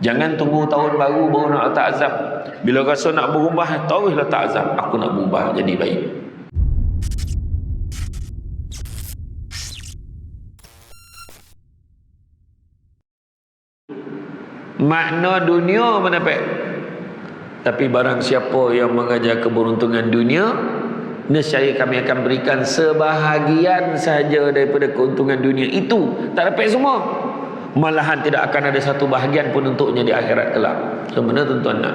Jangan tunggu tahun baru baru nak letak azab. Bila rasa nak berubah, terus letak azab. Aku nak berubah jadi baik. Makna dunia mendapat. Tapi barang siapa yang mengajar keberuntungan dunia, nescaya kami akan berikan sebahagian saja daripada keuntungan dunia itu. Tak dapat semua. Malahan tidak akan ada satu bahagian pun untuknya di akhirat kelak. Sebenarnya tuan-tuan nak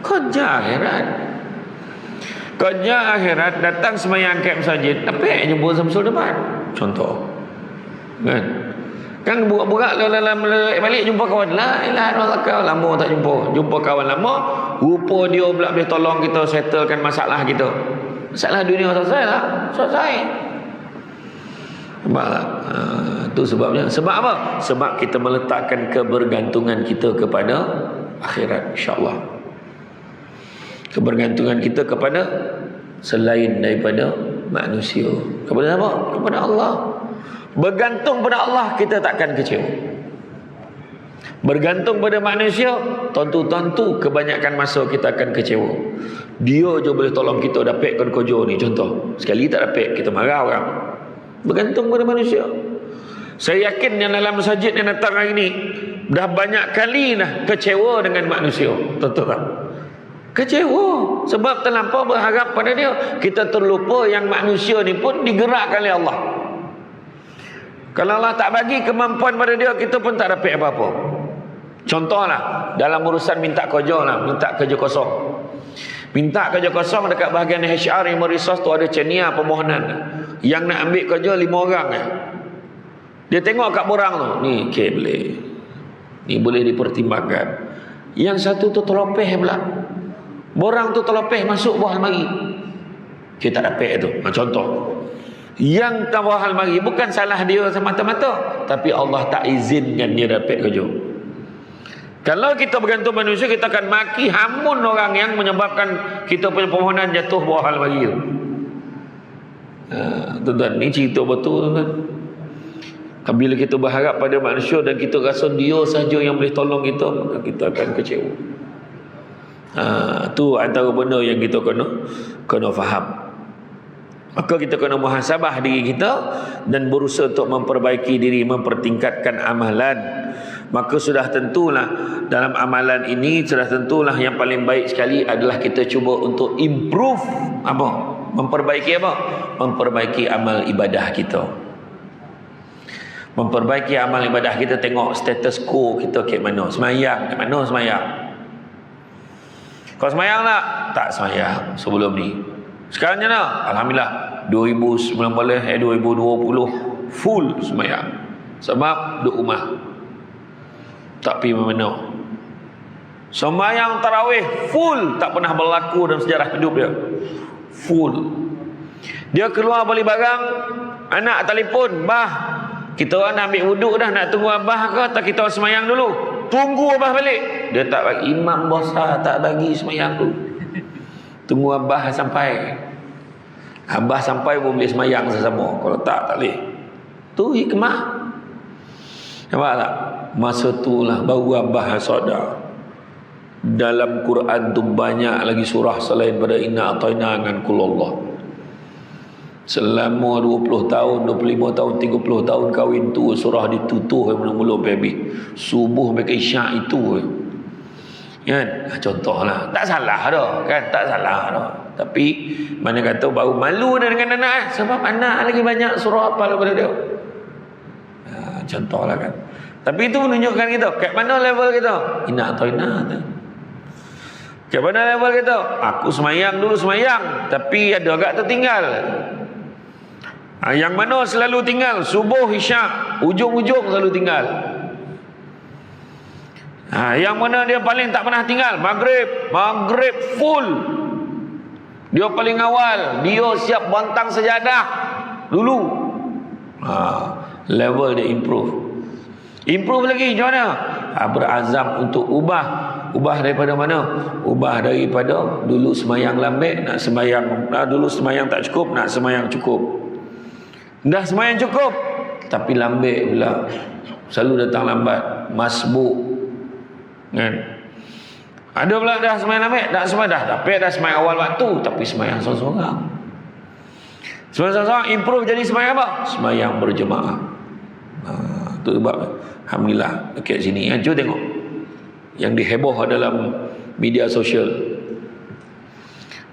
kerja akhirat. Kerja akhirat, datang semayang kat masjid, dapat jumpa Samsul depan. Contoh. Kan burak-burak dalam balik jumpa kawan. La ilaha illallah, lama tak jumpa. Jumpa kawan lama, rupa dia pula boleh tolong kita settlekan masalah kita. Masalah dunia selesai lah. Selesai. Nampak tak? Itu sebabnya. Sebab apa? Sebab kita meletakkan kebergantungan kita kepada akhirat, insya-Allah. Kebergantungan kita kepada selain daripada manusia. Kepada apa? Kepada Allah. Bergantung pada Allah, kita takkan kecewa. Bergantung pada manusia, tentu-tentu kebanyakan masa kita akan kecewa. Dia je boleh tolong kita dapatkan kerja ni, contoh. Sekali tak dapat, kita marah orang. Bergantung pada manusia. Saya yakin yang dalam masjid yang datang hari ni dah banyak kali dah kecewa dengan manusia. Tentu tak? Kecewa sebab terlampau berharap pada dia. Kita terlupa yang manusia ni pun digerakkan oleh Allah. Kalau Allah tak bagi kemampuan pada dia, kita pun tak dapat apa-apa. Contohlah dalam urusan minta kerja lah, minta kerja kosong. Minta kerja kosong dekat bahagian HR Human Resource tu ada cenia permohonan. Yang nak ambil kerja 5 orang . Dia tengok kat borang tu, ni okay, boleh. Ni boleh dipertimbangkan. Yang satu tu terlopeh pula. Borang tu terlopeh masuk bawah almari. Kita tak dapat tu. Contoh. Yang tak bawah almari bukan salah dia semata-mata, tapi Allah tak izinkan dia dapat kerja. Kalau kita bergantung manusia, kita akan maki hamun orang yang menyebabkan kita punya permohonan jatuh bawah almari tu. Tuan-tuan, ni cerita betul, tuan-tuan. Bila kita berharap pada manusia dan kita rasa dia saja yang boleh tolong kita, maka kita akan kecewa. Tu antara benda yang kita kena faham. Maka kita kena muhasabah diri kita dan berusaha untuk memperbaiki diri, mempertingkatkan amalan. Maka sudah tentulah dalam amalan ini, sudah tentulah yang paling baik sekali adalah kita cuba untuk improve apa? Memperbaiki apa? Memperbaiki amal ibadah kita. Memperbaiki amal ibadah kita, tengok status quo kita ke mana. Semayang, ke mana semayang? Kau semayang tak? Tak semayang sebelum ni. Sekarang macam mana? Alhamdulillah 2019 2020 full semayang. Sebab duduk rumah, tak pergi mana-mana. Semayang tarawih full, tak pernah berlaku dalam sejarah hidup dia. Full. Dia keluar beli barang, anak telefon, "Bah, kita orang nak ambil wuduk dah, nak tunggu abah ke atau kita orang semayang dulu?" "Tunggu abah balik." Dia tak bagi. Imam besar tak bagi semayang dulu. Tunggu abah sampai. Abah sampai pun boleh semayang sesama. Kalau tak boleh. Tu hikmah. Nampak tak? Masa itulah baru abah sadar. Dalam Quran tu banyak lagi surah selain pada Inna A'tayna dengan Qul Allah. Selama 20 tahun, 25 tahun, 30 tahun kahwin tu, surah ditutuh mula-mula baby. Subuh sampai ke isyak itu. Kan? Contohlah. Tak salah dah. Kan? Tak salah dah. Tapi mana kata baru malu dah dengan anak. Sebab anak lagi banyak surah hafal daripada dia. Contohlah kan. Tapi itu menunjukkan kita kat mana level kita. Inna A'tayna. Kat mana level kita? Aku semayang dulu semayang, tapi ada agak tertinggal. Yang mana selalu tinggal? Subuh, isyak, ujung-ujung selalu tinggal. Yang mana dia paling tak pernah tinggal? Maghrib full. Dia paling awal. Dia siap bantang sejadah dulu. Level dia improve. Improve lagi macam mana? Berazam untuk ubah daripada mana? Ubah daripada dulu semayang lambat, nak semayang, dulu semayang tak cukup, nak semayang cukup. Dah semayang cukup tapi lambat pula, selalu datang lambat, masbuk. kan. Ada pula dah semayang ambil, dah semayang dah, tapi dah semayang awal waktu, tapi semayang seorang-seorang. Semayang seorang-seorang improve jadi semayang apa? Semayang berjemaah. Itu sebab alhamdulillah dekat sini. Cuba tengok yang diheboh dalam media sosial.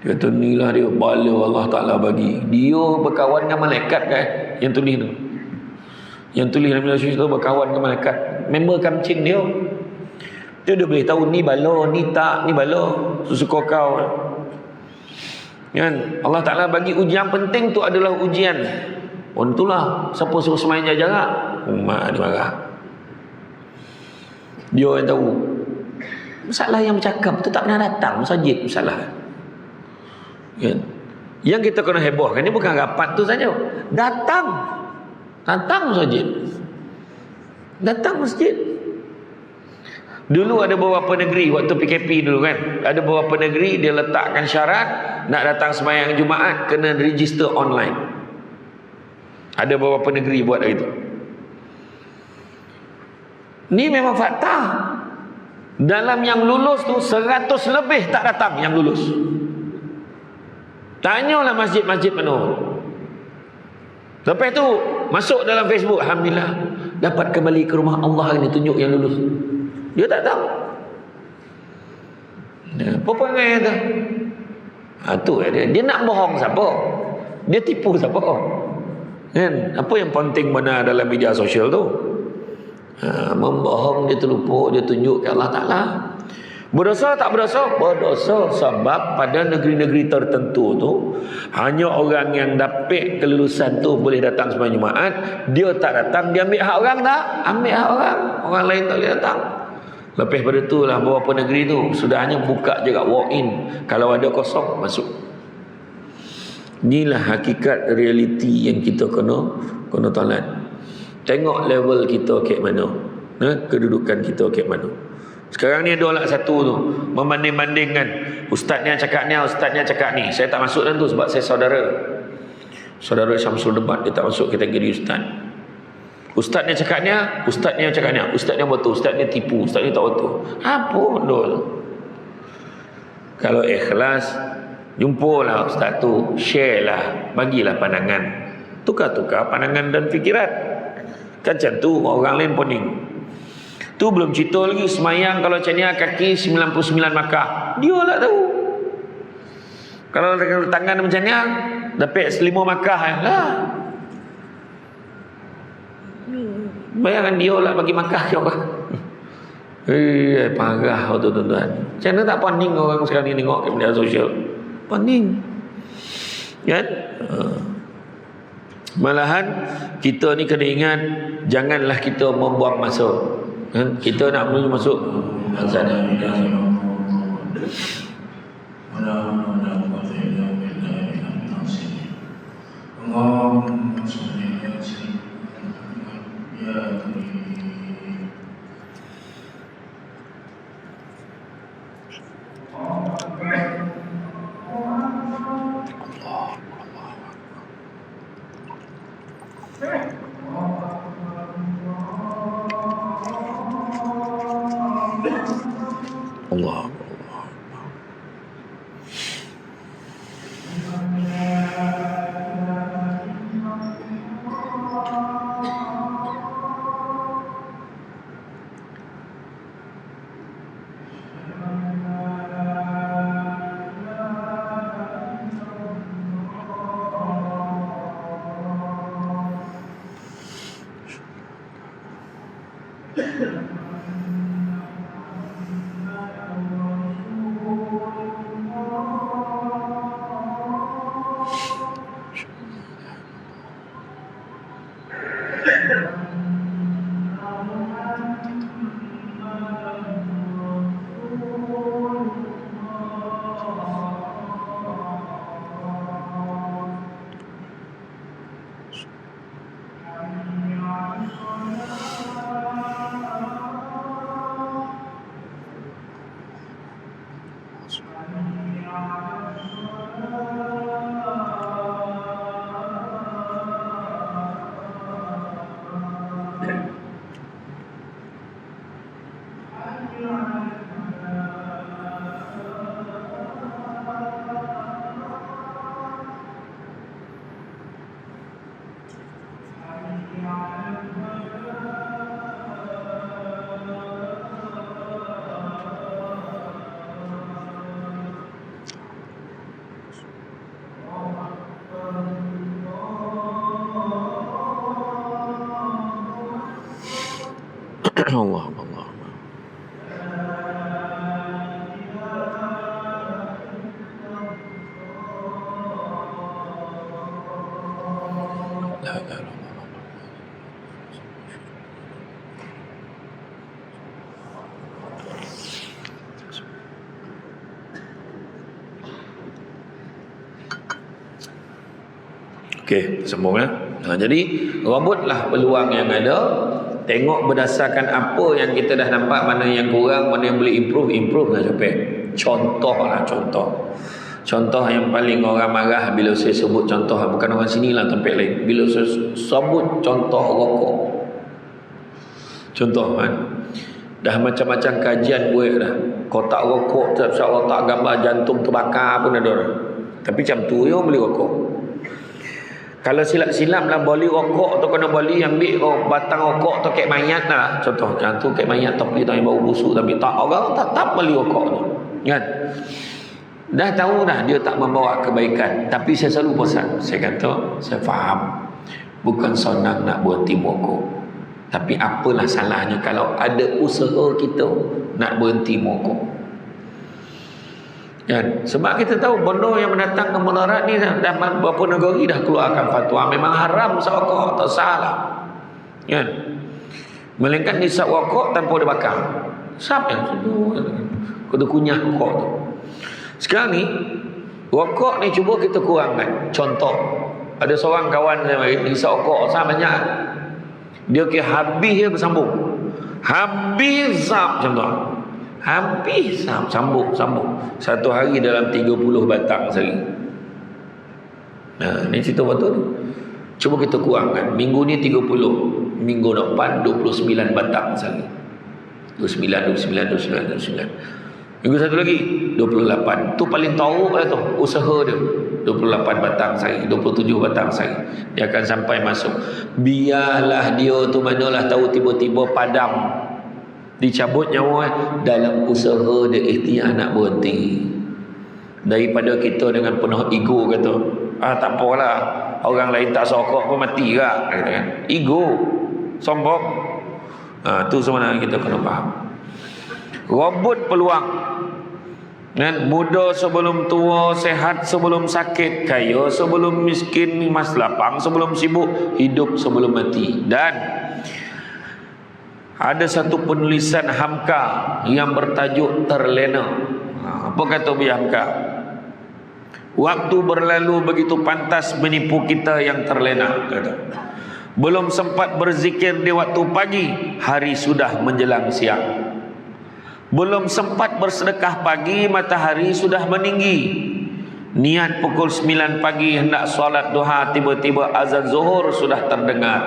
Dia kata ni lah dia bala Allah Ta'ala bagi. Dia berkawan dengan malaikat kan, yang tulis tu. Yang tulis dalam media sosial tu berkawan dengan malaikat. Member kamcing dia. Dia boleh tahu ni bala, ni tak, ni bala. Sesuka kau. Kan? Allah Ta'ala bagi ujian penting tu adalah ujian. Itulah siapa suruh semayang jarak. Umat dia marah. Dia yang tahu. Masalah yang bercakap tu tak pernah datang masjid, masalah. Kan? Yang kita kena hebohkan ni bukan rapat tu saja. Datang masjid. Datang masjid. Dulu ada beberapa negeri waktu PKP dulu kan, ada beberapa negeri dia letakkan syarat nak datang sembahyang Jumaat kena register online. Ada beberapa negeri buat itu. Ni memang fakta. Dalam yang lulus tu 100 lebih tak datang yang lulus. Tanyalah masjid-masjid penuh. Lepas tu masuk dalam Facebook, alhamdulillah dapat kembali ke rumah Allah ni, tunjuk yang lulus. Dia tak tahu. Apa perangai tu? Tu dia nak bohong siapa? Dia tipu siapa? Kan? Apa yang penting mana dalam media sosial tu? Membohong, dia terlupa, dia tunjuk ke Allah Ta'ala. Berdosa tak berdosa? Berdosa sebab pada negeri-negeri tertentu tu hanya orang yang dapat kelulusan tu boleh datang sembahyang Jumaat. Dia tak datang, dia ambil hak orang tak? Ambil hak orang. Orang lain tak boleh datang. Lepas pada tu lah beberapa negeri tu sudah hanya buka je kat walk in. Kalau ada kosong masuk. Inilah hakikat realiti yang kita kena tolak. Tengok level kita ke mana, kedudukan kita ke mana. Sekarang ni ada orang satu tu membanding-bandingkan ustaz ni cakap ni, ustaz ni cakap ni. Saya tak masuk dalam tu sebab saya saudara Syamsul Debat, dia tak masuk kategori ustaz. Ustaz ni cakap ni, ustaz ni cakap ni, ustaz ni betul, ustaz ni tipu, ustaz ni tak betul. Apa betul? Kalau ikhlas, jumpalah ustaz tu, share lah, bagilah pandangan, tukar-tukar pandangan dan fikiran. Kan macam tu orang lain pening. Tu belum cerita lagi semayang kalau macam ni kaki 99 Makkah. Dia lah tahu. Kalau tangan macam ni dapat 5 Makkah lah. Bayangkan dia lah bagi Makkah ke apa. Parah tu tuan-tuan. Macam mana tak pening orang sekarang ni tengok media sosial. Pening. Kan? Malahan kita ni kena ingat, janganlah kita membuang masa. Kita nak menuju masuk sana. Allah. Allah Allah. Okey, sambung ya. Jadi robotlah peluang yang ada. Tengok berdasarkan apa yang kita dah nampak, mana yang kurang, mana yang boleh improve lah sampai. Contoh yang paling orang marah bila saya sebut contoh, bukan orang sini lah, tempat lain. Bila saya sebut contoh rokok. Contoh kan. Dah macam-macam kajian buat dah. Kotak rokok, insya-Allah tak gambar jantung terbakar pun ada orang. Tapi macam tu dia beli rokok. Kalau silap-silap lah beli rokok tu kena beli ambil batang rokok tu kek mayat lah. Contoh kan tu kek mayat tapi tak bau busuk, tapi tak orang tak beli rokok tu. Kan? Dah tahu dah dia tak membawa kebaikan, tapi saya selalu pesan, saya kata saya faham bukan senang nak berhenti rokok. Tapi apalah salahnya kalau ada usaha kita nak berhenti rokok. Kan? Sebab kita tahu benda yang mendatangkan mudarat ni dah beberapa negara dah keluarkan fatwa memang haram rokok, tak salah. Kan? Melainkan hisap rokok tanpa dibakar. Siapa yang kena kunyah rokok tu. Sekarang ni rokok ni cuba kita kurangkan. Contoh, ada seorang kawan saya mari hisap rokok sangat banyak. Dia kira habis dia bersambung. Habis macam tu. Habis sambung. Satu hari dalam 30 batang sehari. Nah, ni cerita betul. Cuba kita kurangkan. Minggu ni 30, minggu depan 29 batang sehari. 29. Minggu satu lagi 28. Tu paling tahu lah tu usaha dia. 28 batang sehari, 27 batang sehari. Dia akan sampai masuk. Biarlah dia tu manalah tahu tiba-tiba padam, dicabut nyawa dalam usaha dia ikhtiar nak berhenti. Daripada kita dengan penuh ego kata, tak apalah, orang lain tak sokok pun mati lah, kata kan. Ego, sombong. Tu sebenarnya kita kena faham. Robot peluang. Dan muda sebelum tua, sehat sebelum sakit, kaya sebelum miskin, mas lapang sebelum sibuk, hidup sebelum mati. Dan ada satu penulisan Hamka yang bertajuk Terlena. Apa kata Buya Hamka? Waktu berlalu begitu pantas menipu kita yang terlena, kata. Belum sempat berzikir di waktu pagi, hari sudah menjelang siang. Belum sempat bersedekah pagi, matahari sudah meninggi. Niat pukul 9 pagi hendak solat duha, tiba-tiba azan zuhur sudah terdengar.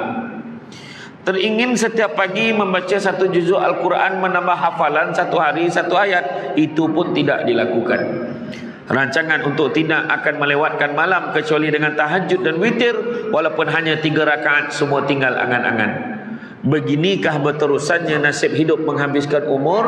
Teringin setiap pagi membaca satu juzuk Al-Quran, menambah hafalan satu hari satu ayat, itu pun tidak dilakukan. Rancangan untuk tidak akan melewatkan malam kecuali dengan tahajud dan witir, walaupun hanya 3 rakaat, semua tinggal angan-angan. Beginikah berterusannya nasib hidup menghabiskan umur,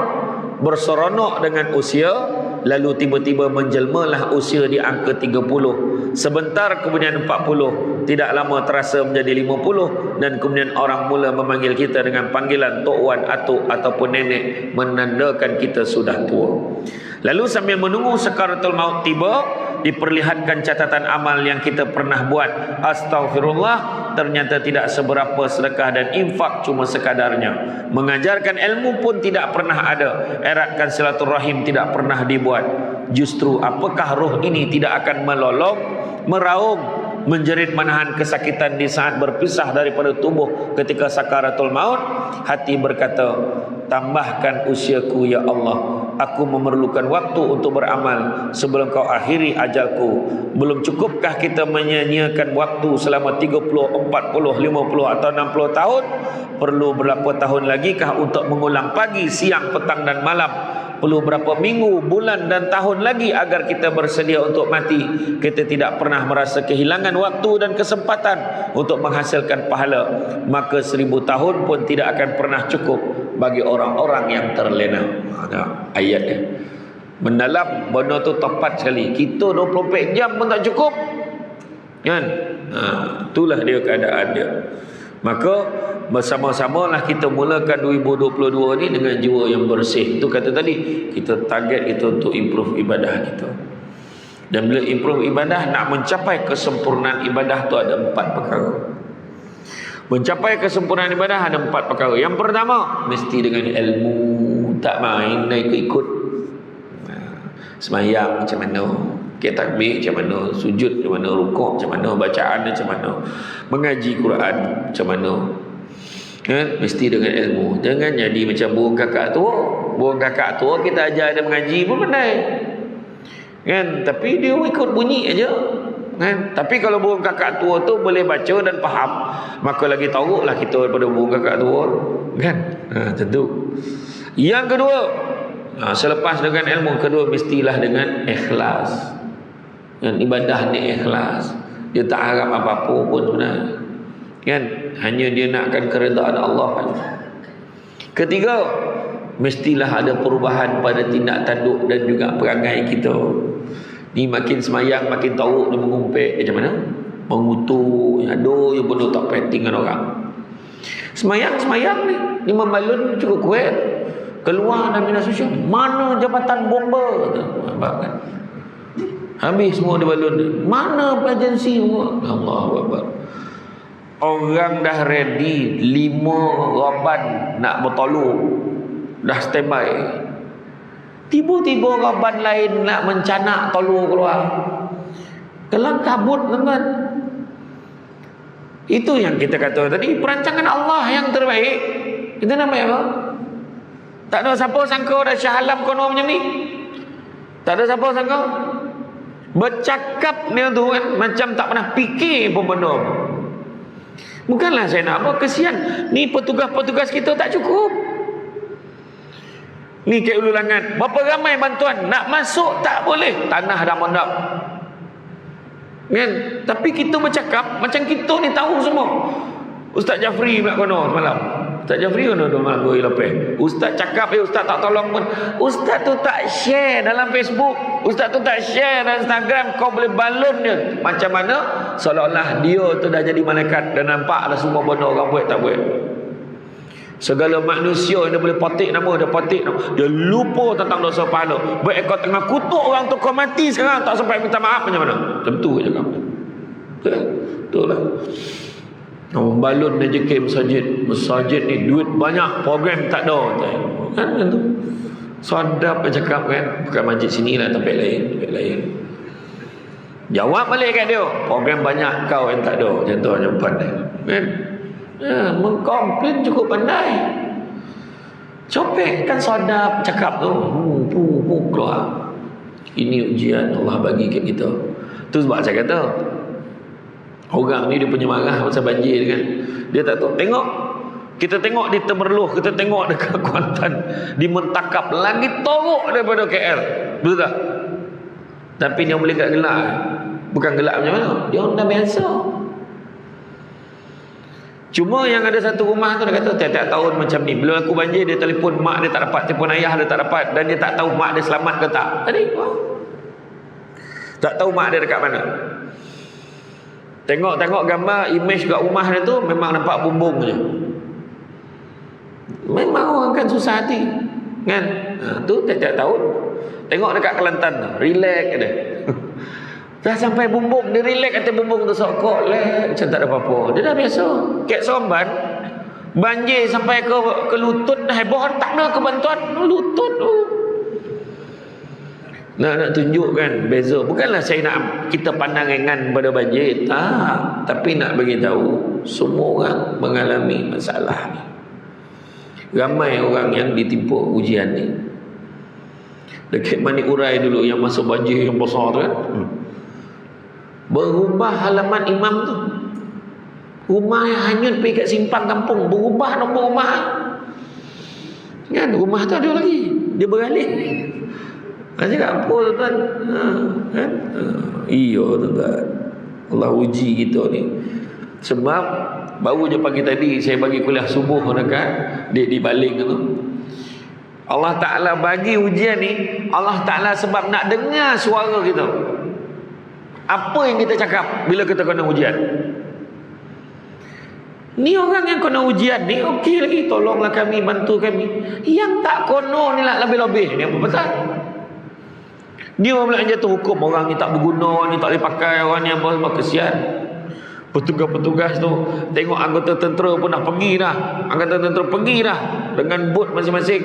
berseronok dengan usia, lalu tiba-tiba menjelmalah usia di angka 30. Sebentar kemudian 40, tidak lama terasa menjadi 50, dan kemudian orang mula memanggil kita dengan panggilan Tok Wan, Atuk ataupun Nenek, menandakan kita sudah tua. Lalu sambil menunggu sakaratul maut tiba, diperlihatkan catatan amal yang kita pernah buat. Astaghfirullah, ternyata tidak seberapa sedekah dan infak, cuma sekadarnya. Mengajarkan ilmu pun tidak pernah ada. Eratkan silaturahim tidak pernah dibuat. Justru apakah roh ini tidak akan melolong, meraung, menjerit menahan kesakitan di saat berpisah daripada tubuh ketika sakaratul maut? Hati berkata, tambahkan usiaku ya Allah, aku memerlukan waktu untuk beramal sebelum kau akhiri ajalku. Belum cukupkah kita menyia-nyiakan waktu selama 30, 40, 50 atau 60 tahun? Perlu berapa tahun lagi kah untuk mengulang pagi, siang, petang dan malam? Perlu berapa minggu, bulan dan tahun lagi agar kita bersedia untuk mati? Kita tidak pernah merasa kehilangan waktu dan kesempatan untuk menghasilkan pahala. Maka 1000 tahun pun tidak akan pernah cukup bagi orang-orang yang terlena. Ada ayatnya. Mendalam benda tu tepat sekali. Kita 24 jam pun tak cukup. Kan? Itulah dia keadaan dia. Maka bersama-samalah kita mulakan 2022 ni dengan jiwa yang bersih. Tu kata tadi, kita target kita untuk improve ibadah kita. Dan bila improve ibadah, nak mencapai kesempurnaan ibadah tu ada 4 perkara. Mencapai kesempurnaan ibadah ada 4 perkara. Yang pertama, mesti dengan ilmu, tak main ikut-ikut. Semayang macam mana, takbir macam mana, sujud macam mana, rukuk macam mana, bacaan macam mana, mengaji Quran macam mana. Kan? Mesti dengan ilmu. Jangan jadi macam burung kakak tua. Burung kakak tua kita ajar dia mengaji pun pandai. Kan? Tapi dia ikut bunyi aja. Kan? Tapi kalau burung kakak tua tu boleh baca dan faham, maka lagi teruklah kita daripada burung kakak tua. Kan? Tentu. Yang kedua, selepas dengan ilmu, kedua mestilah dengan ikhlas. Kan? Ibadah ni ikhlas. Dia tak harap apa-apa pun sebenarnya. Kan? Hanya dia nakkan keredaan Allah. Ketiga, mestilah ada perubahan pada tindak tanduk dan juga perangai kita. Ni makin semayang makin teruk dia mengumpet macam mana? Mengutuk, aduh ya bodoh tak penting dengan orang. Semayang ni membalun cukup kuat. Keluar dalam media sosial, mana jabatan bomba? Kan? Habis semua dia balun. Mana agensi semua? Allahu Akbar. Orang dah ready 5 raban nak bertolong, dah standby. Tiba-tiba raban lain nak mencanak tolong keluar. Kelang kabut tuan-tuan. Itu yang kita kata tadi, perancangan Allah yang terbaik. Itu namanya apa? Tak ada siapa sangka dah Shah Alam kono macam ni. Tak ada siapa sangka. Bercakap dia tu kan macam tak pernah fikir pun benda. Bukanlah saya nak apa, kesian. Ni petugas-petugas kita tak cukup. Ni Kek Ulu Langat, berapa ramai bantuan nak masuk tak boleh, tanah dah mondap. Kan? Tapi kita bercakap macam kita ni tahu semua. Ustaz Jafri pula kono semalam. Ustaz Jafri kono malam 2 lepas. Ustaz cakap ustaz tak tolong pun. Ustaz tu tak share dalam Facebook. Ustaz tu tak share dalam Instagram. Kau boleh balon dia. Macam mana? Seolah-olah dia tu dah jadi malaikat dan nampak dah semua benda orang buat tak buat. Segala manusia yang dia boleh patik nama, dia lupa tentang dosa pahala. Baik kau tengah kutuk orang tu, kau mati sekarang tak sampai minta maaf macam mana? Macam tu je kamu. Betul lah. Orang balon dia jekit masjid ni duit banyak, program tak ada. Kan tu. Sadap bercakap kan, bukan masjid sini lah, tempat lain. Jawab balik kat dia, program banyak kau yang tak ada. Macam tu jawapan dia. Kan? Mengkomplain cukup pandai. Copek kan sadap cakap tu. Keluar. Ini ujian Allah bagi kat kita. Tu sebab saya kata, orang ni dia punya marah pasal banjir kan. Dia tak tahu. Kita tengok di Temerloh, kita tengok dekat Kuantan, di Mentakap, lagi teruk daripada KL. Betul tak? Tapi dia boleh kat gelak. Bukan gelak macam mana? Dia orang dah biasa. Cuma yang ada satu rumah tu dia kata tiap-tiap tahun macam ni. Bila aku banjir dia telefon mak dia tak dapat, telefon ayah dia tak dapat, dan dia tak tahu mak dia selamat ke tak. Tadi tak tahu mak dia dekat mana. Tengok gambar image kat rumah dia tu memang nampak bumbung je. Memang orang kan susah hati. Kan? Tu tiap-tiap tahun. Tengok dekat Kelantan, relax dia. Dah sampai bumbung, dia relax atas bumbung tu sokok macam tak ada apa-apa. Dia dah biasa. Kek Seremban banjir sampai ke lutut dah heboh, tak ada kebantuan lutut tu. Nak tunjukkan beza. Bukanlah saya nak kita pandang ringan pada banjir, tak, tapi nak bagi tahu semua orang mengalami masalah ni. Ramai orang yang ditimpa ujian ni. Dekat Manik Urai dulu yang masuk banjir yang besar tu kan. Berubah halaman imam tu. Rumah yang hanyut pergi kat simpang kampung, berubah nombor rumah. Kan rumah tu ada lagi. Dia beralih. Cakap apa tuan? Kan? Iya tuan. Allah uji kita ni. Sebab baru je pagi tadi saya bagi kuliah subuh dekat di Baling tu. Allah Ta'ala bagi ujian ni, Allah Ta'ala sebab nak dengar suara kita. Apa yang kita cakap bila kita kena ujian? Ni orang yang kena ujian ni okey lagi, tolonglah kami, bantu kami. Yang tak kono ni lah lebih-lebih ni apa pasal? Dia pula jatuh hukum orang ni tak berguna, ni tak boleh pakai, orang ni apa, kesian. Petugas-petugas tu tengok anggota tentera pun dah pergi dah. Anggota tentera pergi dah dengan bot masing-masing.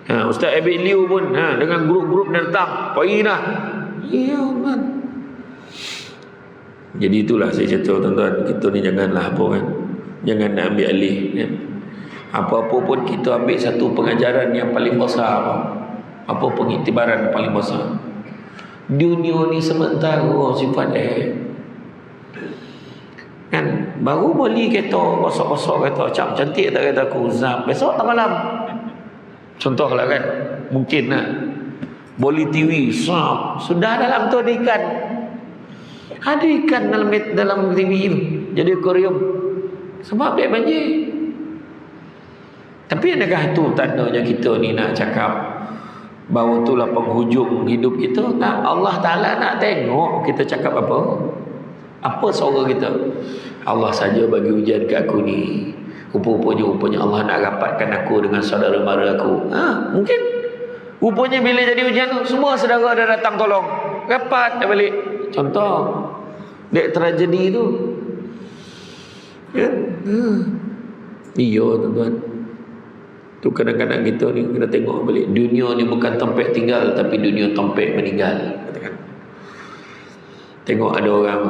Ustaz Abid Liu pun dengan grup-grup dia datang, pergi dah. Ya man. Jadi itulah saya cerita tuan-tuan, kita ni janganlah apa kan, jangan nak ambil alih kan. Apa-apa pun kita ambil satu pengajaran yang paling besar. Apa pengiktibaran paling besar? Dunia ni sementara sifat kan. Baru beli kereta, gosok-gosok kereta, cantik tak kereta aku, zap, besok tak malam. Contohlah kan, mungkin lah beli TV, zap, sudah dalam tu ada ikan. Ada ikan dalam TV tu, jadi akuarium. Sebab dia banjir. Tapi adakah itu tandanya kita ni nak cakap bahawa itulah penghujung hidup kita? Tak. Allah Ta'ala nak tengok kita cakap apa. Apa suara kita. Allah saja bagi ujian ke aku ni. Rupanya Allah nak rapatkan aku dengan saudara mara aku. Mungkin rupanya bila jadi ujian tu, semua saudara dah datang tolong, rapat dah balik. Contoh dek tragedi tu kan. Iya tuan-tuan, tu kadang-kadang kita ni kena tengok balik, dunia ni bukan tempat tinggal, tapi dunia tempat meninggal. Katakan, tengok ada orang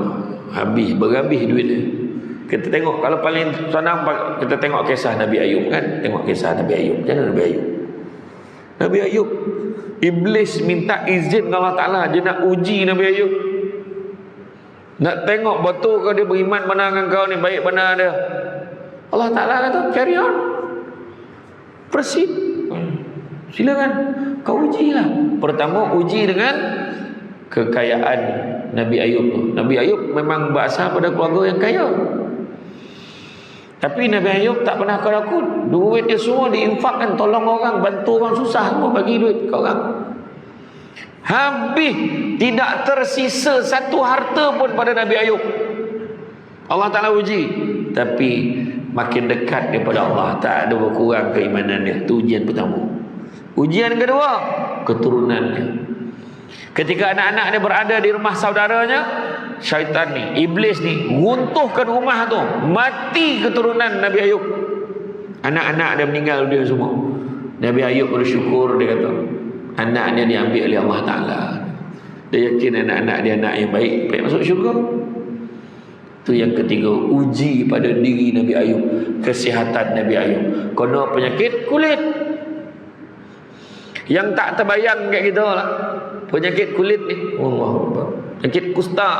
berhabis duit dia. Kita tengok, kalau paling senang kita tengok kisah Nabi Ayub kan. Tengok kisah Nabi Ayub. Macam mana Nabi Ayub, Iblis minta izin dengan Allah Ta'ala, dia nak uji Nabi Ayub, nak tengok betul ke dia beriman benar dengan kau ni, baik benar dia. Allah Ta'ala kata carry on, proceed, silakan kau ujilah. Pertama uji dengan kekayaan Nabi Ayub tu. Nabi Ayub memang berasal pada keluarga yang kaya, tapi Nabi Ayub tak pernah takut. Duit dia semua diinfakkan, tolong orang, bantu orang susah, semua bagi duit ke orang. Habis, tidak tersisa satu harta pun pada Nabi Ayub. Allah Ta'ala uji, tapi makin dekat daripada Allah, tak ada berkurang keimanan dia. Itu ujian pertama. Ujian kedua, keturunannya. Ketika anak-anak dia berada di rumah saudaranya, syaitan ni, iblis ni, runtuhkan rumah tu, mati keturunan Nabi Ayub. Anak-anak dia meninggal dia semua. Nabi Ayub bersyukur, dia kata anak dia diambil oleh Allah Ta'ala. Dia yakin anak-anak dia anak yang baik, baik masuk syurga. Itu yang ketiga, uji pada diri Nabi Ayub, kesihatan Nabi Ayub. Kena penyakit kulit yang tak terbayang kat kita lah. Penyakit kulit ni, Allah, penyakit kusta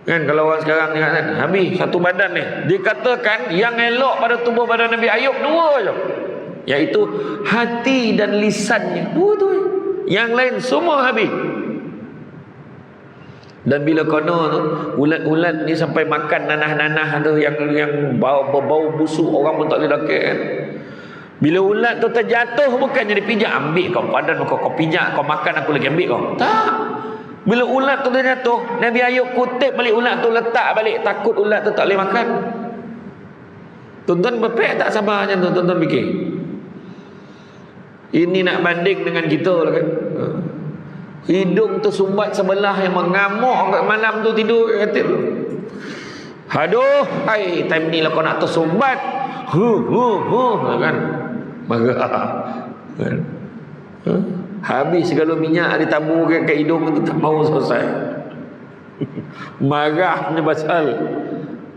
kan. Kalau orang sekarang tengok kan, habis satu badan ni. Dikatakan yang elok pada tubuh badan Nabi Ayub dua je, iaitu hati dan lisannya. Dua tu, yang lain semua habis. Dan bila kena tu, ulat-ulat ni sampai makan nanah-nanah tu yang berbau busuk, orang pun tak boleh dakik kan. Bila ulat tu terjatuh, bukannya dipijak, ambil kau padan kau pijak, kau makan, aku lagi ambil kau. Tak. Bila ulat tu terjatuh, Nabi Ayub kutip balik ulat tu, letak balik, takut ulat tu tak boleh makan. Tuan-tuan berpek tak sabar macam tu, tuan-tuan fikir. Ini nak banding dengan kita lah kan. Hidung tersumbat sebelah yang mengamuk kat malam tu, tidur kat katil tu. Aduh, hai, time ni lah kau nak tersumbat. Kan. Marah kan. Habis segala minyak ditabur kat hidung tu, tak mau selesai. Marahnya pasal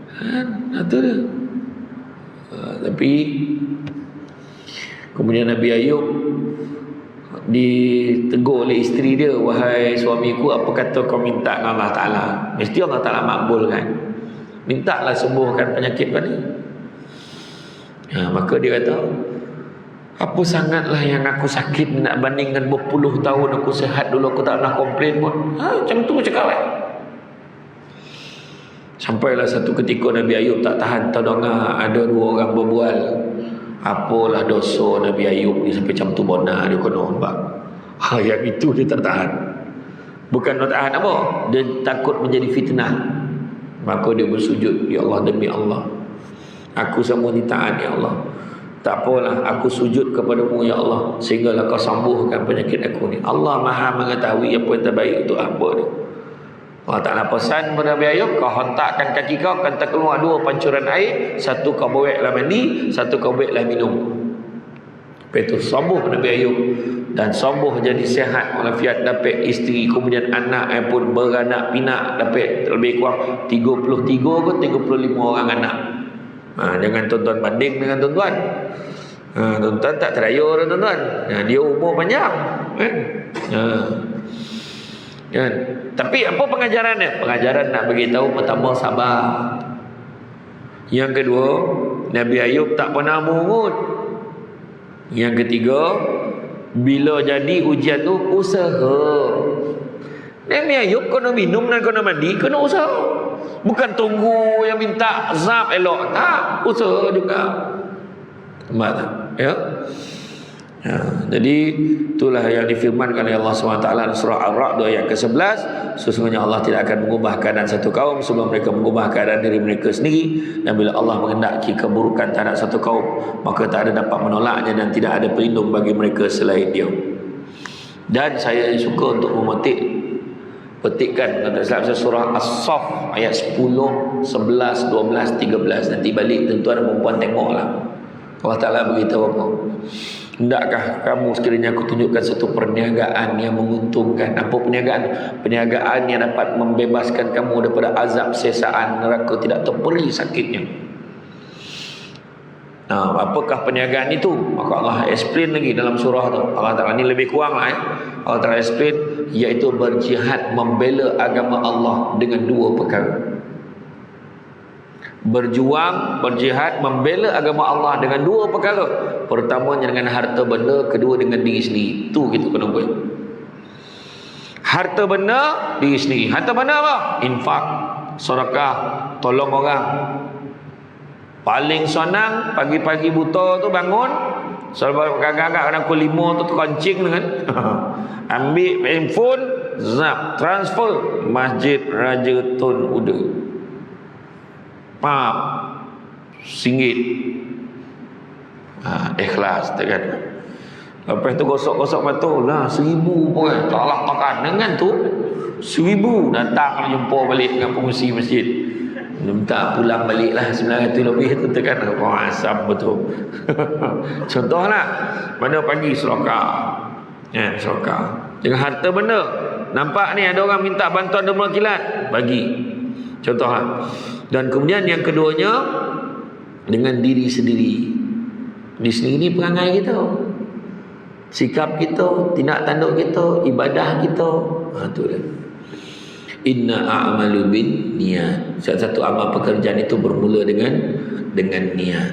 kan, itu dia. Tapi kemudian Nabi Ayub ditegur oleh isteri dia, wahai suamiku, apa kata kau minta dengan Allah Ta'ala, mesti Allah Ta'ala makbulkan. Mintalah sembuhkan penyakit kau ni. Maka dia kata, apa sangatlah yang aku sakit nak bandingkan berpuluh tahun aku sihat dulu, aku tak pernah komplain pun. Macam tu cakap kan. Sampailah satu ketika Nabi Ayub tak tahan, terdengar ada dua orang berbual. Apalah dosa Nabi Ayub ni sampai macam tu bona dia kena nampak. Yang itu dia tak tahan. Bukan tak tahan apa, dia takut menjadi fitnah. Maka dia bersujud, ya Allah, demi Allah, Aku semua ditaat ya Allah. Tak apalah, aku sujud kepadamu ya Allah, sehinggalah kau sembuhkan penyakit aku ni. Allah Maha mengetahui apa yang terbaik untuk hamba ni. Allah Ta'ala pesan kepada Nabi Ayub, kau hentakkan kaki kau, akan terkeluar 2 pancuran air, satu kau buatlah mandi, satu kau buatlah minum. Lepas itu sembuh Nabi Ayub, dan sembuh jadi sihat walafiat, dapat isteri, kemudian anak yang pun beranak pinak, dapat lebih kurang 33 ke 35 orang anak. Jangan tuan-tuan banding dengan tuan-tuan. Tuan-tuan tak teraya orang tuan-tuan. Dia umur panjang kan? Kan? Tapi apa pengajarannya? Pengajaran nak beritahu pertama sabar. Yang kedua, Nabi Ayub tak pernah mungut. Yang ketiga, bila jadi ujian tu usaha. Nabi Ayub kena minum dan kena mandi, kena usaha. Bukan tunggu yang minta zap elok, tak, usaha juga. Nampak tak? Ya. Jadi itulah yang difirmankan oleh Allah SWT dalam surah Ar-Ra'd ayat ke-11. Sesungguhnya Allah tidak akan mengubah keadaan satu kaum sebelum mereka mengubah keadaan diri mereka sendiri. Dan bila Allah mengendaki keburukan terhadap satu kaum, maka tak ada dapat menolaknya dan tidak ada pelindung bagi mereka selain Dia. Dan saya suka untuk petikkan surah As-Saff ayat 10, 11, 12, 13. Nanti balik tuan-tuan dan puan tengoklah. Allah Ta'ala beritahu apa? Hendakkah kamu sekiranya aku tunjukkan satu perniagaan yang menguntungkan? Apa perniagaan? Perniagaan yang dapat membebaskan kamu daripada azab sesaan neraka tidak terperi sakitnya. Apakah perniagaan itu? Maka Allah explain lagi dalam surah tu. Allah Ta'ala ni lebih kurang lah Allah Ta'ala explain, iaitu berjihad membela agama Allah dengan 2 perkara. Berjuang, berjihad, membela agama Allah dengan 2 perkara. Pertamanya dengan harta benda, kedua dengan diri sendiri. Itu kita kena buat. Harta benda, diri sendiri. Harta benda apa? Infak, sedekah, tolong orang. Paling senang pagi-pagi buta tu bangun, sebab agak-agak kadang pukul 5 tu terkencing dengan ambil handphone, zap, transfer Masjid Raja Tun Uda. Pap RM1. Ikhlas tak kan. Lepas tu gosok-gosok mata lah, 1,000 pun taklah makan dengan tu 1,000 datang jumpa balik dengan pengurusi masjid. Minta pulang balik lah 900 lebih tu tekan. Asam betul. Contohlah, pada pagi sedekah. Sedekah dengan harta benda. Nampak ni ada orang minta bantuan derma kilat, bagi. Contohlah. Dan kemudian yang keduanya dengan diri sendiri. Diri sendiri perangai kita, sikap kita, tindak tanduk kita, ibadah kita. Itu dia. Inna a'malu bin niat. Satu amal pekerjaan itu bermula dengan niat.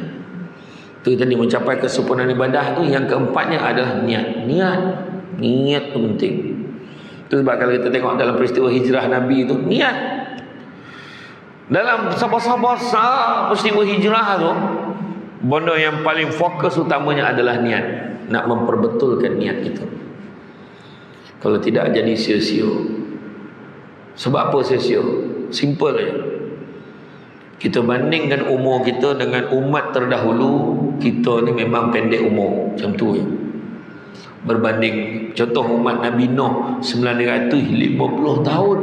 Itu tadi mencapai kesempurnaan ibadah tu. Yang keempatnya adalah niat. Niat tu penting. Itu sebab kalau kita tengok dalam peristiwa hijrah Nabi itu, niat. Dalam sabar-sabar peristiwa hijrah tu, benda yang paling fokus utamanya adalah niat. Nak memperbetulkan niat itu. Kalau tidak jadi sia-sia. Sebab apa sia-sia? Simple je. Kita bandingkan umur kita dengan umat terdahulu, kita ni memang pendek umur. Macam tu je. Berbanding contoh umat Nabi Nuh 950 tahun.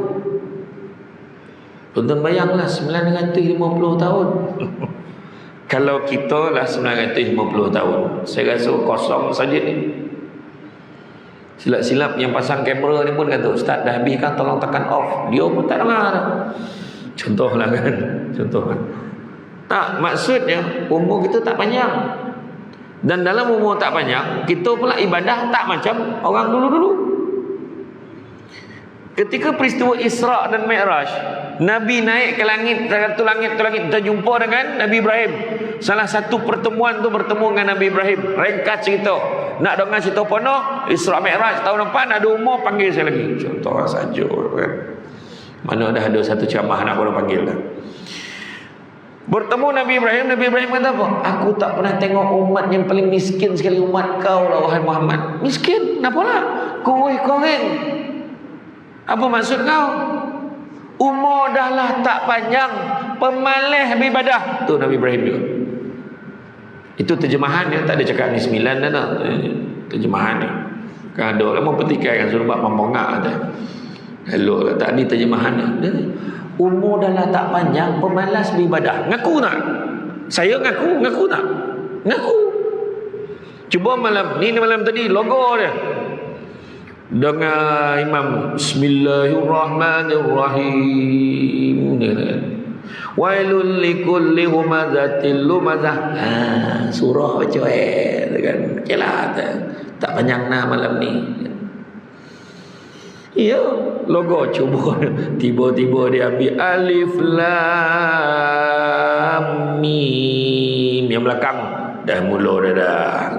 Tuan-tuan bayanglah 950 tahun. Kalau kita lah 950 tahun, saya rasa kosong saja ni. Silap-silap yang pasang kamera ni pun kata, Ustaz dah habis kan, tolong tekan off. Dia pun tak dengar. Contohlah kan. Contohlah. Tak, maksudnya umur kita tak panjang. Dan dalam umur tak panjang, kita pula ibadah tak macam orang dulu-dulu. Ketika peristiwa Isra dan Mi'raj, Nabi naik ke langit, satu langit kita jumpa dengan Nabi Ibrahim. Salah satu pertemuan tu bertemu dengan Nabi Ibrahim. Ringkas cerita. Nak dengar cerita penuh, Isra Mi'raj tahun depan ada umur, panggil saya lagi. Contoh saja kan. Mana dah ada satu ceramah nak boleh panggil dah. Bertemu Nabi Ibrahim kata apa? Aku tak pernah tengok umat yang paling miskin sekali umat kau lah wahai Muhammad. Miskin? Kenapa lah? Koreng. Apa maksud kau? Umur dah lah tak panjang, pemalas beribadah. Tu Nabi Ibrahim juga. Itu terjemahan dia, tak ada cakap ni 9 dah. Terjemahan ni. Kan ada orang petikai kan suruh buat pembongak kata. Hello, tak ni terjemahan dia. Umur dah lah tak panjang, pemalas beribadah. Ngaku tak? Saya ngaku tak? Ngaku. Cuba malam tadi logo dia. Dengan imam Bismillahirrahmanirrahim. Wailul likulli humazatil lumazah. Surah baca kan. Okeylah. Tak panjang nak malam ni. Ya, logo cuba tiba-tiba dia ambil alif lam mim yang belakang dah mula dah.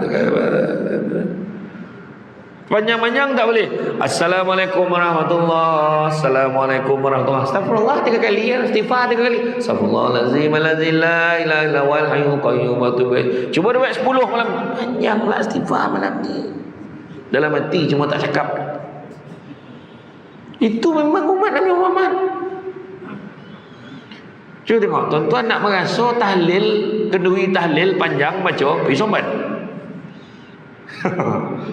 Panjang-panjang tak boleh. Assalamualaikum warahmatullahi. Assalamualaikum warahmatullahi. Astagfirullah 3 kali ya, istighfar 3 kali. Astagfirullahalazim alladzi la ilaha illa huwal hayyul qayyum wa atubu ilaih. Cuba buat 10 malam. Panjanglah istighfar malam ni. Dalam hati cuma tak cakap. Itu memang umat Nabi Muhammad. Cuba tengok, tuan-tuan nak merasa tahlil, kenduri tahlil panjang baca, pergi somban.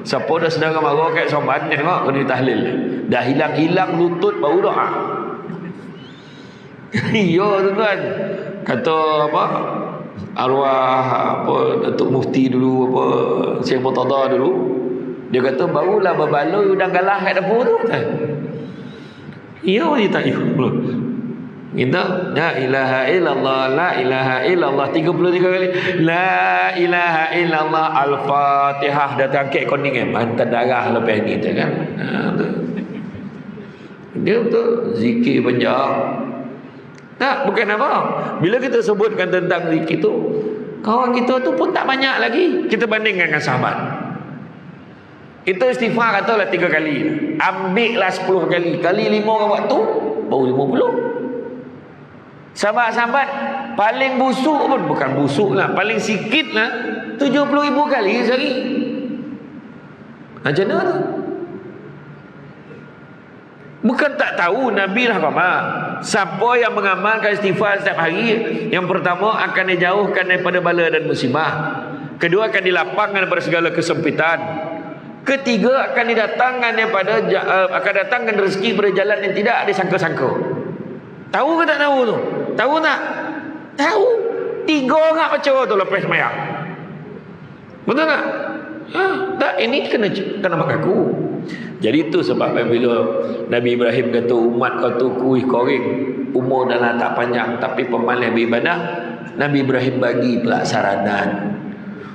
Siapa dah sedang marah kat somban, tengok kenduri tahlil. Dah hilang-hilang lutut baru doa. Ya tuan-tuan. Kata apa? Arwah Datuk Mufti dulu Syekh Murtada dulu. Dia kata barulah berbaloi udang galah kat dapur tu. Ya dia tak kita la ilaha illallah, la ilaha illallah 33 kali. La ilaha illallah, al-Fatihah. Dah terangkit koning mantan darah lepas ni tu kan. Dia betul zikir panjang. Tak, bukan apa. Bila kita sebutkan tentang zikir tu, kawan kita tu pun tak banyak lagi kita bandingkan dengan sahabat. Itu istighfar katalah 3 kali. Ambillah 10 kali. Kali 5 orang waktu baru 50. Sahabat-sahabat paling busuk pun, bukan busuk lah, paling sikit lah 70,000 kali sehari. Macam mana tu? Bukan tak tahu Nabi lah apa. Siapa yang mengamalkan istighfar setiap hari, yang pertama akan dijauhkan daripada bala dan musibah. Kedua akan dilapangkan daripada segala kesempitan. Ketiga akan akan datangkan rezeki pada jalan yang tidak disangka-sangka. Tahu ke tak tahu tu? Tahu tak? Tahu. 3 orang baca tu lepas sembahyang. Betul tak? Tak, ini kena mengaku. Jadi itu sebab bila Nabi Ibrahim kata umat kau tu kuih koring, umur dah tak panjang tapi pemalas beribadah, Nabi Ibrahim bagi pula saranan.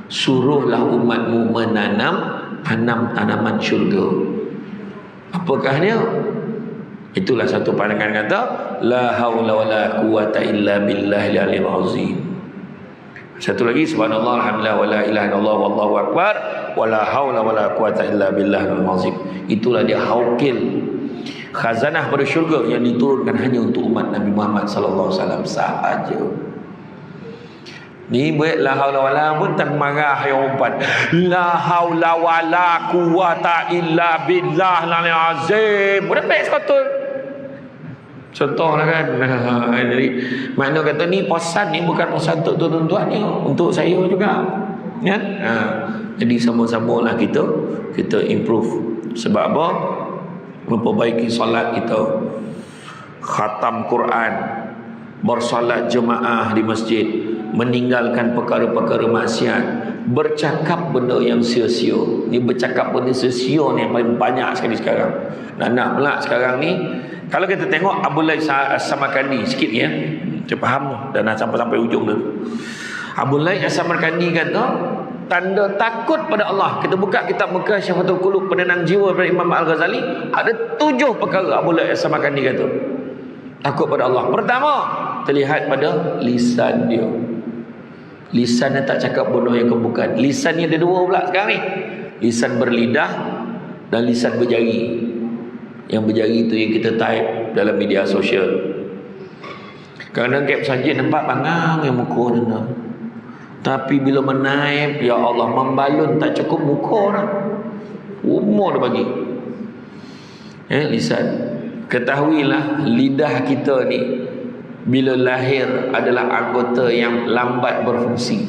Suruhlah umatmu menanam tanaman syurga. Apakah dia? Itulah satu pandangan kata la haula wala quwata illa billahil aliyil azim. Satu lagi subhanallah alhamdulillah wala ilaha illallah wallahu akbar wala haula wala quwata illa billahil azim. Itulah dia haukil khazanah pada syurga yang diturunkan hanya untuk umat Nabi Muhammad sallallahu alaihi wasallam sahaja. Ni buat la haula wala pun tak marah yang umpan. La haula wala quwata illa billahil azim. Mudah baik sekotol. Contohlah kan. Jadi makna kata ni pesan ni bukan pesan untuk tuan-tuan ni, untuk saya juga. Ya. Jadi sama-sama lah kita improve. Sebab apa? Memperbaiki solat kita, khatam Quran, bersolat jemaah di masjid, meninggalkan perkara-perkara maksiat, bercakap benda yang sia-sia. Ni bercakap benda sia-sia ni yang paling banyak sekali sekarang. Nak pula sekarang ni, kalau kita tengok Abdullah As-Samarkandi sikit ya, kita faham dan nak sampai ujung dulu. Abdullah As-Samarkandi kata tanda takut pada Allah. Kita buka kitab Mekah Syafatul Qulub, penenang jiwa daripada Imam Al-Ghazali, ada 7 perkara Abdullah As-Samarkandi kata takut pada Allah. Pertama, terlihat pada lisan dia. Lisan dia tak cakap benda yang bukan. Lisan ni ada 2 pula sekarang ni. Lisan berlidah dan lisan berjari. Yang berjari itu yang kita type dalam media sosial. Kadang-kadang kat masjid nampak bangang yang muka dia. Tapi bila menaip, ya Allah, membalun tak cukup muka orang. Umur dia bagi. Lisan. Ketahuilah lidah kita ni bila lahir adalah anggota yang lambat berfungsi.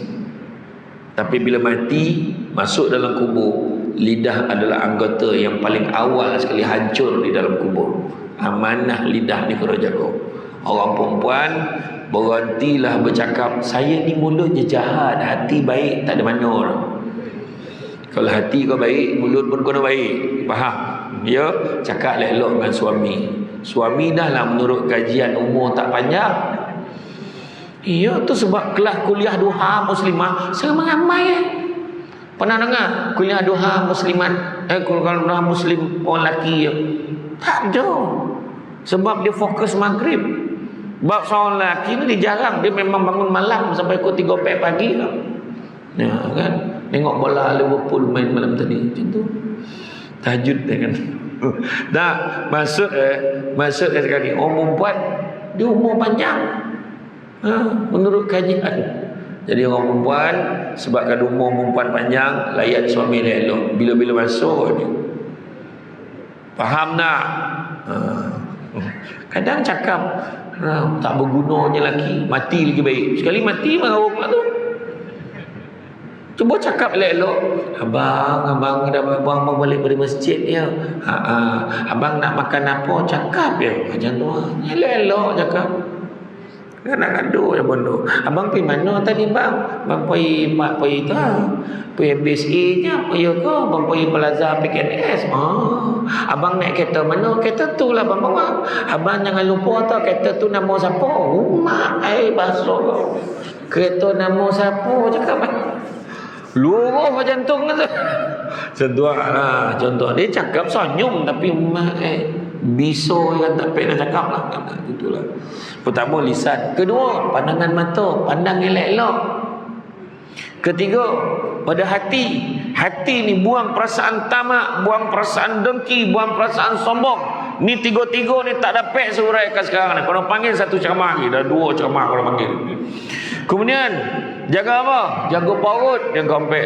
Tapi bila mati, masuk dalam kubur, lidah adalah anggota yang paling awal sekali hancur di dalam kubur. Amanah lidah ni kena jaga. Orang perempuan berhentilah bercakap, saya ni mulutnya jahat, hati baik, tak ada mana orang. Kalau hati kau baik, mulut pun kena baik. Faham? Ya, cakap elok dengan suami. Suami dah lah menurut kajian umur tak panjang. Ya, tu sebab kelas kuliah duha muslimah ramai Pernah dengar kuliah duha muslimat? Kuliah duha muslim orang lelaki ya? Tak ada. Sebab dia fokus maghrib. Sebab seorang lelaki ni dia jarang, dia memang bangun malam sampai pukul 3-4 pagi lah. Ya kan? Tengok bola Liverpool main malam tadi macam tu. Tahajud dia kan. Dah maksud sekali orang perempuan dia umur panjang. Menurut kajian. Jadi orang perempuan sebabkan umur perempuan panjang, layan suami elok. Bila-bila masuk ni. Faham tak? Kadang cakap tak bergunanya lelaki, mati lagi baik. Sekali mati marah orang tu. Cuba cakap elok-elok. Abang dah balik dari masjid ya. Abang nak makan apa? Cakap ya. Macam tu. Elok-elok cakap. Nak gaduh je bodoh. Abang pergi mana tadi bang? Bang pergi tu. Pergi BSA nya. Pergi ke? Bang pergi Plaza PKNS. Abang naik kereta mana? Kereta tu lah bang bawa. Abang jangan lupa tau kereta tu nama siapa? Mak basuh. Kereta nama siapa? Cakap luruh macam tu kata. Contoh dia cakap senyum tapi biso yang tak payah nak cakap lah. Itulah. Pertama lisan. Kedua pandangan mata, pandang elok-elok. Ketiga pada hati. Hati ni buang perasaan tamak, buang perasaan dengki, buang perasaan sombong. Ni tiga-tiga ni tak dapat suraikan sekarang ni. Kalau panggil satu ceramah lagi, dah 2 ceramah kalau panggil. Kemudian jaga apa? Jaga perut yang kompek.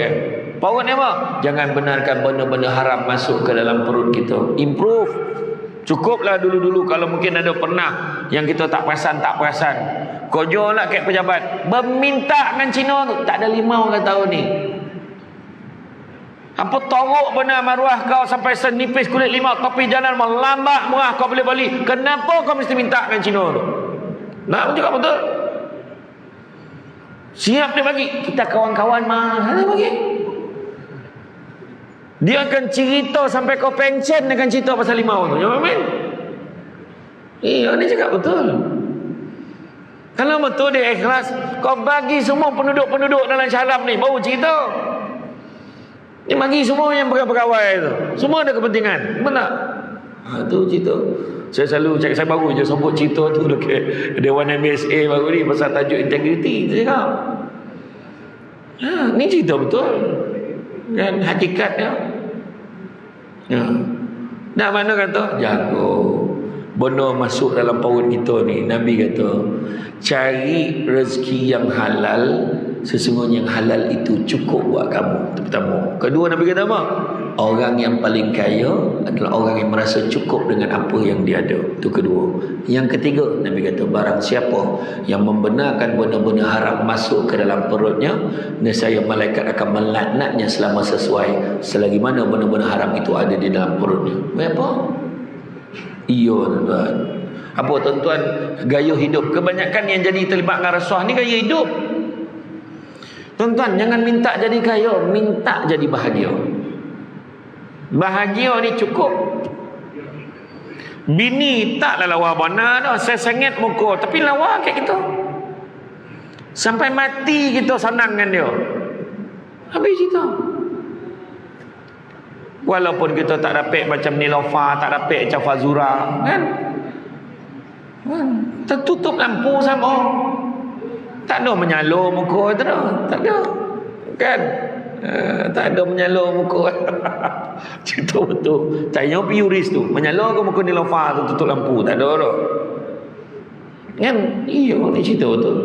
Perut ni apa? Jangan benarkan benda-benda haram masuk ke dalam perut kita. Improve. Cukuplah dulu-dulu kalau mungkin ada pernah yang kita tak perasan. Kojo lah kat pejabat. Berminta dengan Cina tu. Tak ada limau orang tahu ni. Apa torok benar maruah kau sampai senipis kulit limau. Tapi jalan melambat murah kau boleh balik. Kenapa kau mesti minta dengan Cina tu? Nak cakap betul? Siap dia bagi. Kita kawan-kawan mah. Dia bagi. Dia akan cerita sampai kau pencen dengan cerita pasal limau tu. Ya amin. Dia cakap betul. Kalau betul dia ikhlas, kau bagi semua penduduk-penduduk dalam Syarab ni baru cerita. Dia bagi semua yang pegawai tu. Semua ada kepentingan. Benar? Tu cerita. Saya selalu cakap, saya baru je sebut cerita tu dekat Dewan MSA baru ni pasal tajuk integriti. Saya cakap. Ni cerita betul. Dan hakikatnya nak mana kata jaga benda masuk dalam perut kita ni. Nabi kata cari rezeki yang halal, sesungguhnya yang halal itu cukup buat kamu. Itu pertama. Kedua Nabi kata apa? Orang yang paling kaya adalah orang yang merasa cukup dengan apa yang dia ada. Itu kedua. Yang ketiga Nabi kata barang siapa yang membenarkan benda-benda haram masuk ke dalam perutnya, nescaya malaikat akan melaknatnya selama sesuai selagi mana benda-benda haram itu ada di dalam perutnya. Apa? Iya tuan-tuan. Apa tuan-tuan? Gaya hidup. Kebanyakan yang jadi terlibat dengan rasuah ni gaya hidup. Tuan-tuan jangan minta jadi kaya, minta jadi bahagia. Bahagia ni cukup. Bini taklah lawa benar dah, saya sengit muka, tapi lawa kat kita. Sampai mati kita senang dengan dia. Habis itu. Walaupun kita tak dapat macam Nilofa, tak dapat macam Fazura, kan? Tertutup lampu sama. Tak ada menyalur muka tu dah. Tak ada. Kan? Tak ada menyalur muka. Cerita betul. Tanya piuris tu. Menyalur ke muka Nilofa tu tutup lampu? Tak ada dah. Kan? Iya, ni cerita betul.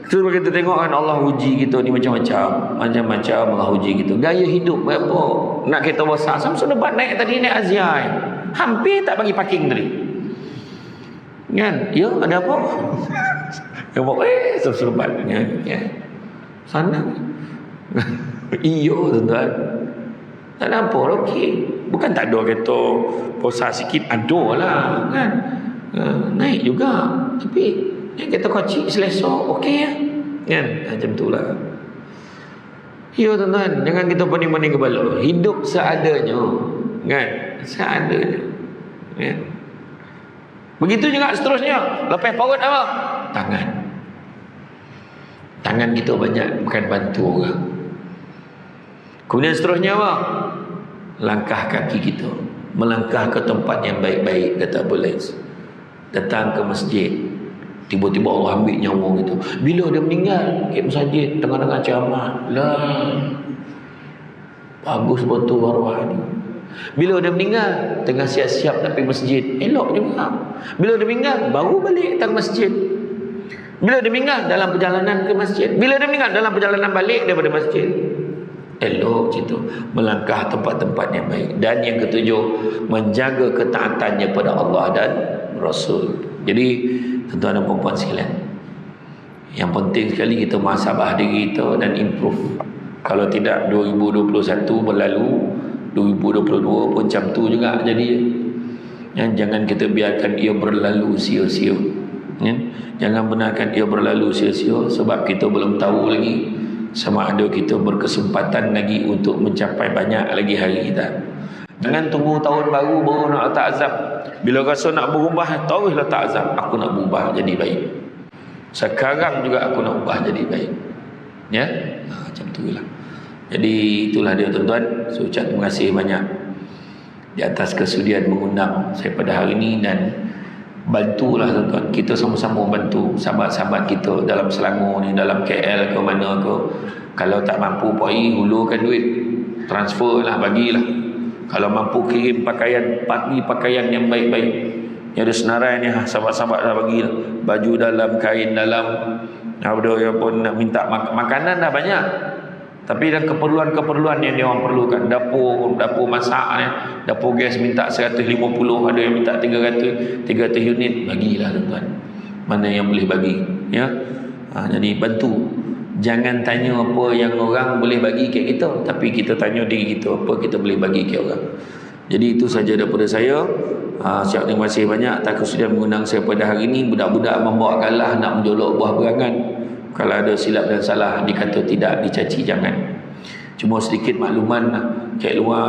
Sebab kita tengok kan Allah uji kita ni macam-macam. Macam-macam Allah uji kita. Gaya hidup berapa? Nak kereta besar. Samsung debat naik tadi naik Aziai. Hampir tak bagi parking tadi. Kan? Ya, ada apa? Bawa serbat ya. Sana. Iyo tuan-tuan. Tak ada apa, okey. Bukan tak ada kata puasa sikit, ada lah kan. Naik juga. Tapi yang kata kocik selesa, okey ya. Kan? Macam itulah. Ya tuan-tuan, jangan kita pening-pening kepala. Hidup seadanya. Kan? Seadanya. Kan? Begitu juga seterusnya. Lepas paut apa? Tangan. Tangan kita banyak bukan bantu orang. Kemudian seterusnya apa? Langkah kaki kita. Melangkah ke tempat yang baik-baik, kata Boles. Datang ke masjid. Tiba-tiba Allah ambil nyawa gitu. Bila dia meninggal, ke masjid tengah-tengah ceramah. Lah. Bagus betul arwah ni. Bila dia meninggal, tengah siap-siap nak pergi masjid. Elok juga. Bila dia meninggal, baru balik datang masjid. Bila dia meninggal, dalam perjalanan ke masjid. Bila dia meninggal, dalam perjalanan balik daripada masjid. Elok situ. Melangkah tempat-tempat yang baik. Dan yang ketujuh, menjaga ketaatannya pada Allah dan Rasul. Jadi, tuan-tuan dan puan-puan sekalian, yang penting sekali kita muhasabah diri kita dan improve. Kalau tidak, 2021 berlalu, 2022 pun macam tu juga jadi. Jangan kita biarkan ia berlalu sia-sia. Jangan benarkan ia berlalu sia-sia, sebab kita belum tahu lagi sama ada kita berkesempatan lagi untuk mencapai banyak lagi hari kita. Jangan tunggu tahun baru nak letak azab. Bila rasa nak berubah, terus letak azab. Aku nak berubah jadi baik. Sekarang juga aku nak ubah jadi baik. Ya, macam itulah. Jadi itulah dia tuan-tuan. Saya ucap terima kasih banyak di atas kesudian mengundang saya pada hari ini, dan bantulah tuan-tuan. Kita sama-sama bantu sahabat-sahabat kita dalam Selangor ni, dalam KL ke mana ke. Kalau tak mampu pergi, hulurkan duit, transfer lah, bagilah. Kalau mampu kirim pakaian, bagi pakaian yang baik-baik. Yang ada senarai ni, sahabat-sahabat dah bagilah. Baju dalam, kain dalam. Ada yang pun nak minta makanan dah banyak. Tapi dan keperluan-keperluan yang dia orang perlukan, dapur masak ni, dapur gas minta 150, ada yang minta 300 unit, bagilah tuan-tuan. Mana yang boleh bagi, ya. Jadi bantu. Jangan tanya apa yang orang boleh bagi ke kita, tapi kita tanya diri kita apa kita boleh bagi ke orang. Jadi itu saja daripada saya. Saya terima kasih banyak atas kesudian mengundang saya pada hari ini. Budak-budak membawa kalah nak menjolok buah berangan. Kalau ada silap dan salah, dikata tidak, dicaci jangan. Cuma sedikit makluman, Cik Luar